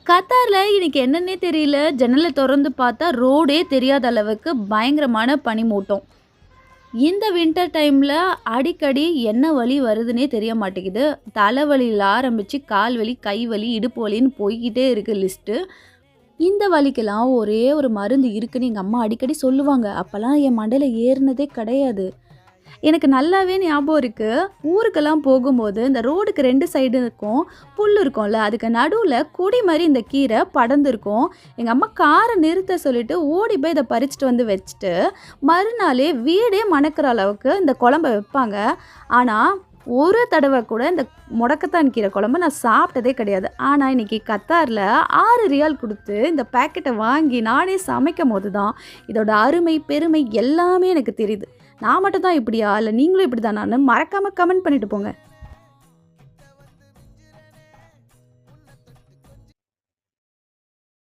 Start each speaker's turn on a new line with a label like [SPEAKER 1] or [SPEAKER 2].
[SPEAKER 1] கத்தார்ல இன்னைக்கு என்னன்னே தெரியல. ஜன்னல தொறந்து பார்த்தா ரோடே தெரியாத அளவுக்கு பயங்கரமான பனிமூட்டம். இந்த வின்டர் டைம்ல அடிக்கடி என்ன வலி வருதுன்னே தெரிய மாட்டேங்குது. தலைவலியில ஆரம்பிச்சு கால் வலி, கை வலி, இடுப்பு வலின்னு போய்க்கிட்டே இருக்கு லிஸ்ட்டு. இந்த வலிக்கெல்லாம் ஒரே ஒரு மருந்து இருக்குன்னு எங்க அம்மா அடிக்கடி சொல்லுவாங்க. அப்பலாம் என் மண்டையில ஏறுனதே கிடையாது. எனக்கு நல்லாவே ஞாபகம் இருக்கு. ஊருக்கெல்லாம் போகும்போது, இந்த ரோடுக்கு 2 சைடுக்கும் புல் இருக்கும்ல, அதுக்கு நடுவுல கொடி மாரி இந்த கீரை படர்ந்திருக்கும். எங்க அம்மா கார நிறுத்த சொல்லிட்டு ஓடி போய் இத பறிச்சுட்டு வந்து வச்சுட்டு, மறுநாளே வீடே மணக்கிற அளவுக்கு இந்த குழம்ப வைப்பாங்க. ஆனா, ஒரு தடவ கூட இந்த முடக்கத்தான் கீரை குழம்பு நான் சாப்பிட்டதே கிடையாது. ஆனா, இன்னைக்கு கத்தார்ல 6 ரியால் குடுத்து இந்த பாக்கெட்ட வாங்கி நானே சமைக்கும்போது தான், இதோட அருமை, பெருமை எல்லாமே எனக்கு தெரியுது. நான் மட்டும் தான் இப்படியா? இல்ல நீங்களும் இப்படிதானான்னு மறக்காம கமெண்ட் பண்ணிட்டு போங்க.